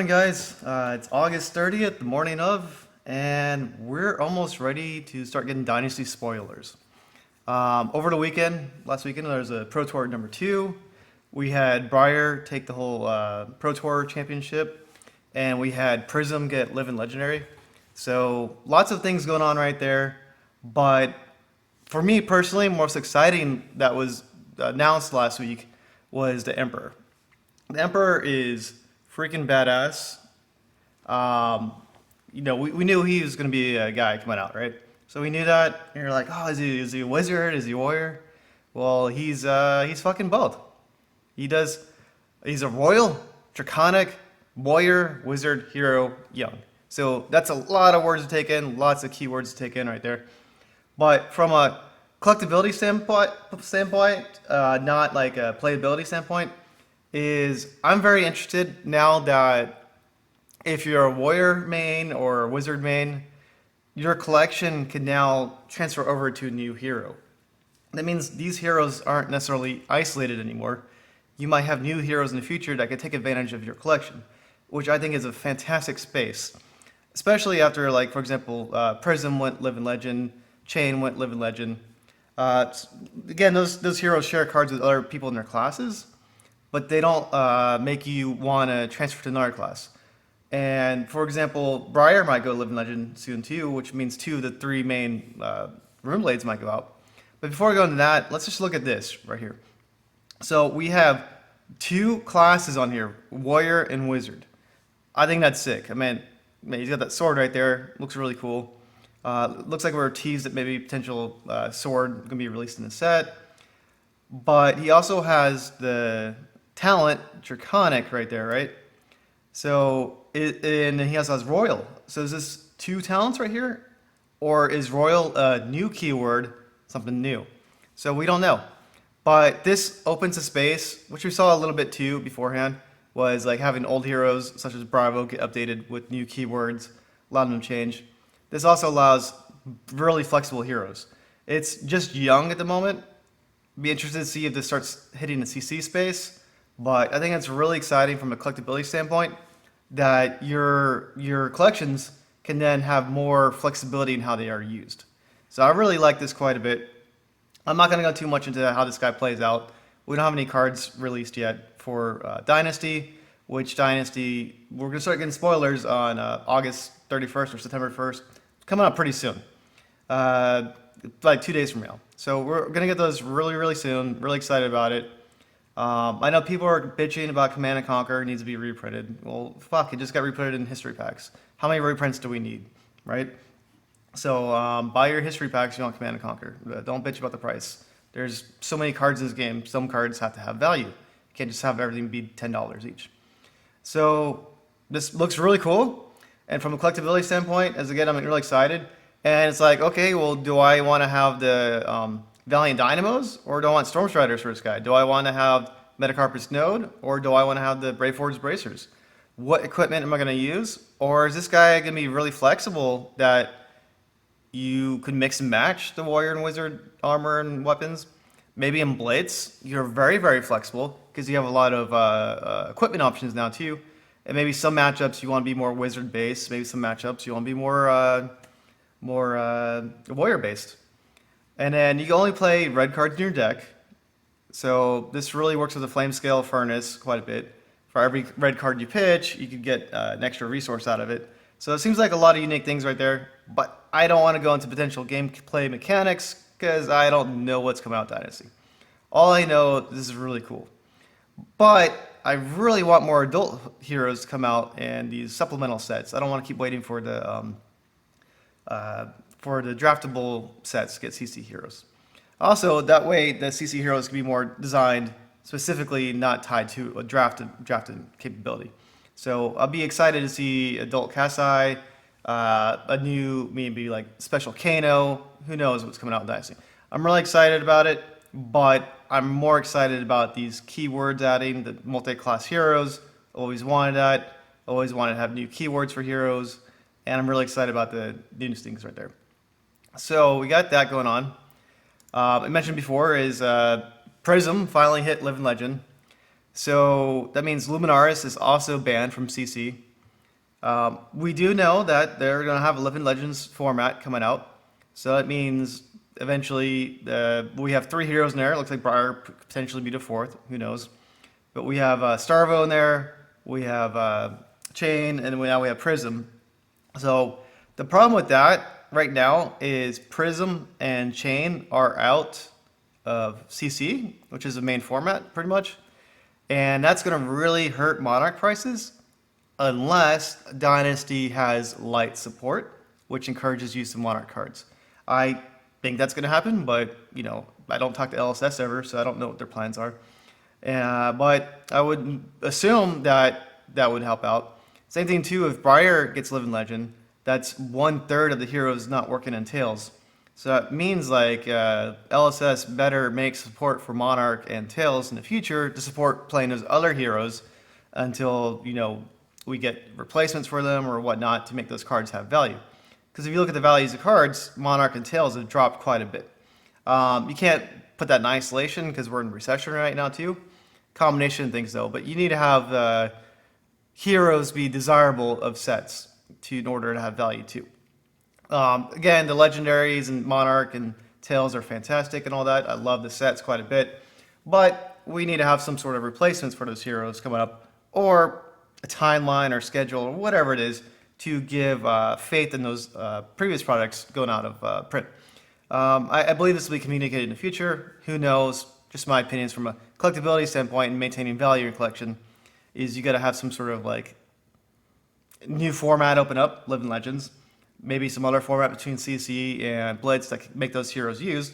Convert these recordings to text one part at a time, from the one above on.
guys? It's August 30th, the morning of, and we're almost ready to start getting Dynasty Spoilers. Over the weekend, last weekend, there was a Pro Tour number 2. We had Breyer take the whole Pro Tour championship, and we had Prism get Live in Legendary. So lots of things going on right there, but for me personally, most exciting that was announced last week was the Emperor. The Emperor is freaking badass. Um, we knew he was going to be a guy coming out, right? So we knew that. And you're like, oh, is he a wizard? Is he a warrior? Well, he's fucking both. He does. He's a royal, draconic, warrior, wizard, hero, young. So that's a lot of words to take in, lots of keywords to take in right there. But from a collectability standpoint, not like a playability standpoint, is I'm very interested now that if you're a warrior main or a wizard main, your collection can now transfer over to a new hero. That means these heroes aren't necessarily isolated anymore. You might have new heroes in the future that can take advantage of your collection, which I think is a fantastic space. Especially after, like, for example, Prism went Live in Legend, Chain went Live in Legend. Again, those heroes share cards with other people in their classes, but they don't make you want to transfer to another class. And for example, Briar might go Live in Legend soon too, which means 2 of the 3 main Rune Blades might go out. But before we go into that, let's just look at this right here. So we have 2 classes on here, Warrior and Wizard. I think that's sick. I mean, he's got that sword right there. Looks really cool. Looks like we're teased that maybe potential sword going to be released in the set. But he also has the talent, Draconic, right there, right? So, and he also has Royal. So is this 2 talents right here? Or is Royal a new keyword, something new? So we don't know. But this opens a space, which we saw a little bit too beforehand, was like having old heroes such as Bravo get updated with new keywords, allowing them to change. This also allows really flexible heroes. It's just young at the moment. Be interested to see if this starts hitting the CC space, but I think it's really exciting from a collectability standpoint that your collections can then have more flexibility in how they are used. So I really like this quite a bit. I'm not going to go too much into how this guy plays out. We don't have any cards released yet for Dynasty, which Dynasty, we're going to start getting spoilers on August 31st or September 1st. Coming up pretty soon, like 2 days from now. So we're going to get those really, really soon. Really excited about it. I know people are bitching about Command & Conquer. It needs to be reprinted. Well, fuck, it just got reprinted in history packs. How many reprints do we need, right? So buy your history packs if you want Command & Conquer. Don't bitch about the price. There's so many cards in this game. Some cards have to have value. You can't just have everything be $10 each. So this looks really cool. And from a collectability standpoint, as again, I'm really excited. And it's like, okay, well, do I want to have the Valiant Dynamos, or do I want Storm Striders for this guy? Do I want to have Metacarpus Node, or do I want to have the Brave Forge Bracers? What equipment am I going to use? Or is this guy going to be really flexible that you could mix and match the Warrior and Wizard armor and weapons? Maybe in Blitz, you're very, very flexible because you have a lot of equipment options now too. And maybe some matchups you want to be more wizard based. Maybe some matchups you want to be more warrior based. And then you can only play red cards in your deck. So this really works with the Flame Scale Furnace quite a bit. For every red card you pitch, you could get an extra resource out of it. So it seems like a lot of unique things right there. But I don't want to go into potential gameplay mechanics because I don't know what's coming out Dynasty. All I know, this is really cool. But I really want more adult heroes to come out in these supplemental sets. I don't want to keep waiting for the draftable sets to get CC heroes. Also, that way the CC heroes can be more designed specifically, not tied to a drafted capability. So I'll be excited to see adult Kasai, a new maybe like special Kano. Who knows what's coming out in Dynasty? I'm really excited about it. But I'm more excited about these keywords adding the multi-class heroes. Always wanted that. Always wanted to have new keywords for heroes. And I'm really excited about the new things right there. So we got that going on. I mentioned before is Prism finally hit Live in Legend. So that means Luminaris is also banned from CC. We do know that they're going to have a Living Legends format coming out. So that means eventually we have three heroes in there. It looks like Briar could potentially be the fourth. Who knows? But we have Starvo in there. We have Chain, and now we have Prism. So the problem with that right now is Prism and Chain are out of CC, which is the main format pretty much. And that's going to really hurt Monarch prices unless Dynasty has light support, which encourages use of Monarch cards. I think that's going to happen, but I don't talk to LSS ever, so I don't know what their plans are. But I would assume that that would help out. Same thing too, if Briar gets Living Legend, that's 1/3 of the heroes not working in Tails. So that means like LSS better make support for Monarch and Tails in the future to support playing those other heroes until we get replacements for them or whatnot to make those cards have value. Because if you look at the values of cards, Monarch and Tails have dropped quite a bit. You can't put that in isolation because we're in recession right now too. Combination of things though, but you need to have heroes be desirable of sets in order to have value too. Again, the legendaries and Monarch and Tails are fantastic and all that. I love the sets quite a bit, but we need to have some sort of replacements for those heroes coming up, or a timeline or schedule or whatever it is to give faith in those previous products going out of print. I believe this will be communicated in the future. Who knows? Just my opinions from a collectability standpoint and maintaining value in collection is you got to have some sort of like new format open up, Living Legends, maybe some other format between CC and Blitz that can make those heroes used,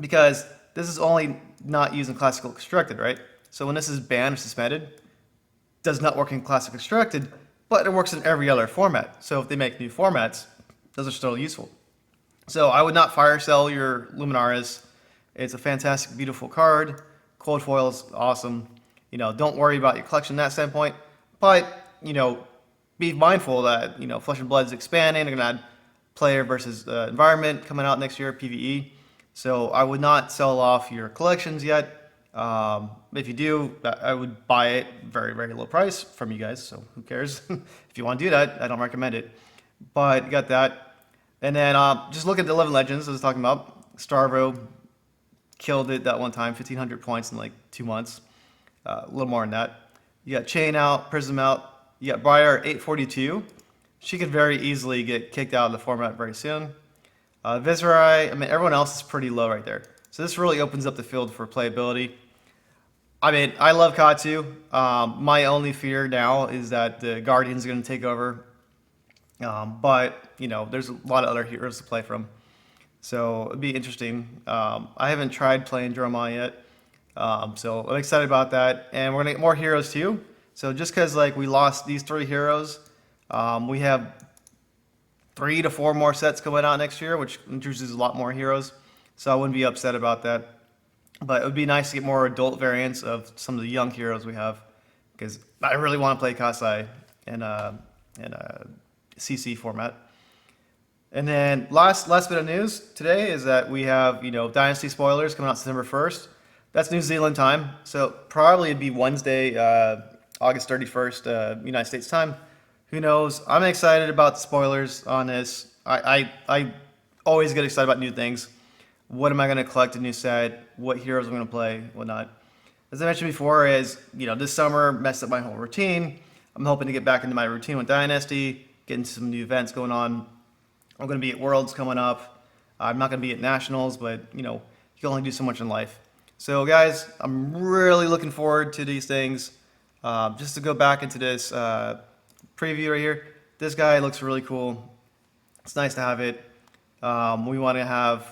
because this is only not used in Classical Constructed, right? So when this is banned or suspended, does not work in Classic Constructed, but it works in every other format. So if they make new formats, those are still useful. So I would not fire sell your Luminaris. It's a fantastic, beautiful card. Cold foil is awesome. Don't worry about your collection from that standpoint, but be mindful that Flesh and Blood is expanding. They're gonna add player versus environment coming out next year, PvE. So I would not sell off your collections yet. If you do, I would buy it very, very low price from you guys. So who cares? If you want to do that, I don't recommend it. But you got that. And then just look at the 11 Legends I was talking about. Starvo killed it that one time, 1,500 points in like 2 months. A little more than that. You got Chain out, Prism out. You got Briar 842. She could very easily get kicked out of the format very soon. Viserai, everyone else is pretty low right there. So this really opens up the field for playability. I love Katsu. My only fear now is that the Guardian's are going to take over. But there's a lot of other heroes to play from. So it'd be interesting. I haven't tried playing Dromai yet. So I'm excited about that. And we're going to get more heroes too. So just because we lost these 3 heroes, we have 3 to 4 more sets coming out next year, which introduces a lot more heroes. So I wouldn't be upset about that. But it would be nice to get more adult variants of some of the young heroes we have, because I really want to play Kasai in a CC format. And then last bit of news today is that we have Dynasty Spoilers coming out September 1st. That's New Zealand time, so probably it'd be Wednesday, August 31st, United States time. Who knows? I'm excited about the spoilers on this. I always get excited about new things. What am I going to collect a new set? What heroes I'm going to play? Whatnot. As I mentioned before, this summer messed up my whole routine. I'm hoping to get back into my routine with Dynasty, getting some new events going on. I'm going to be at Worlds coming up. I'm not going to be at Nationals, but you can only do so much in life. So guys, I'm really looking forward to these things. Just to go back into this preview right here, this guy looks really cool. It's nice to have it. We want to have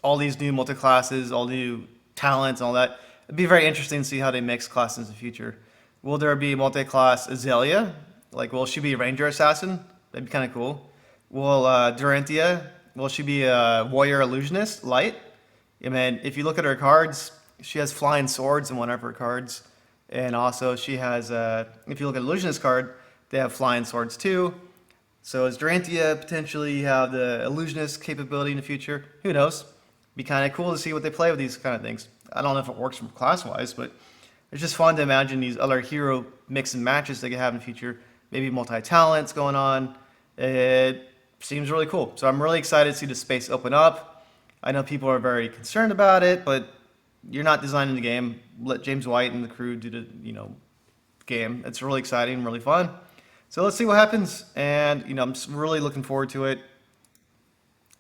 all these new multi-classes, all new talents, and all that. It'd be very interesting to see how they mix classes in the future. Will there be multi-class Azalea? Will she be a Ranger Assassin? That'd be kind of cool. Will Durantia, will she be a Warrior Illusionist, Light? If you look at her cards, she has flying swords in one of her cards. And also she has, if you look at Illusionist card, they have flying swords too. So is Durantia potentially have the Illusionist capability in the future? Who knows? Be kind of cool to see what they play with these kind of things. I don't know if it works from class-wise, but it's just fun to imagine these other hero mix and matches they could have in the future maybe multi-talents going on. It seems really cool. So I'm really excited to see the space open up. I know people are very concerned about it, but you're not designing the game. Let James White and the crew do the, game. It's really exciting, really fun. So let's see what happens, and I'm really looking forward to it.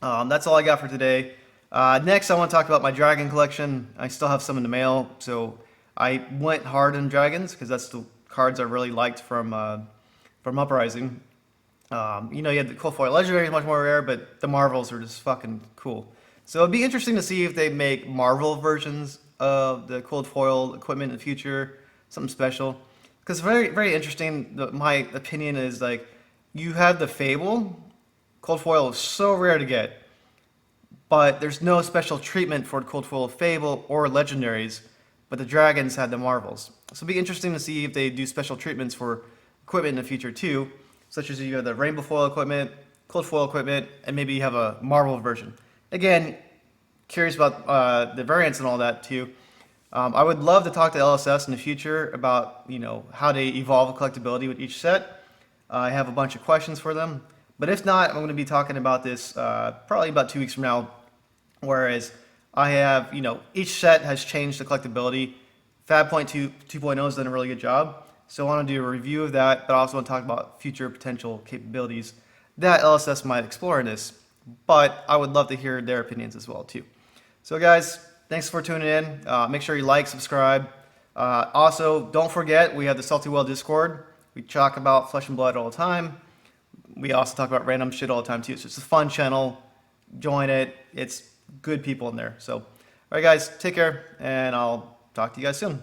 That's all I got for today. Next, I want to talk about my dragon collection. I still have some in the mail, so I went hard on dragons because that's the cards I really liked from Uprising. You had the cool foil legendary, much more rare, but the Marvels are just fucking cool. So it'd be interesting to see if they make Marvel versions of the cold foil equipment in the future, something special. Because very, very interesting. My opinion is like, you have the Fable. Cold foil is so rare to get, but there's no special treatment for cold foil Fable or legendaries. But the dragons had the Marvels, so it'd be interesting to see if they do special treatments for equipment in the future too, such as you have the rainbow foil equipment, cold foil equipment, and maybe you have a Marvel version. Again, curious about the variants and all that too. I would love to talk to LSS in the future about how they evolve collectability with each set. I have a bunch of questions for them, but if not, I'm going to be talking about this probably about 2 weeks from now. Whereas I have each set has changed the collectability. Fab Point 2.0 has done a really good job, so I want to do a review of that, but I also want to talk about future potential capabilities that LSS might explore in this. But I would love to hear their opinions as well too. So guys, thanks for tuning in. Make sure you like, subscribe. Also, don't forget, we have the Salty Well Discord. We talk about Flesh and Blood all the time. We also talk about random shit all the time too. So it's a fun channel. Join it. It's good people in there. So, all right guys, take care, and I'll talk to you guys soon.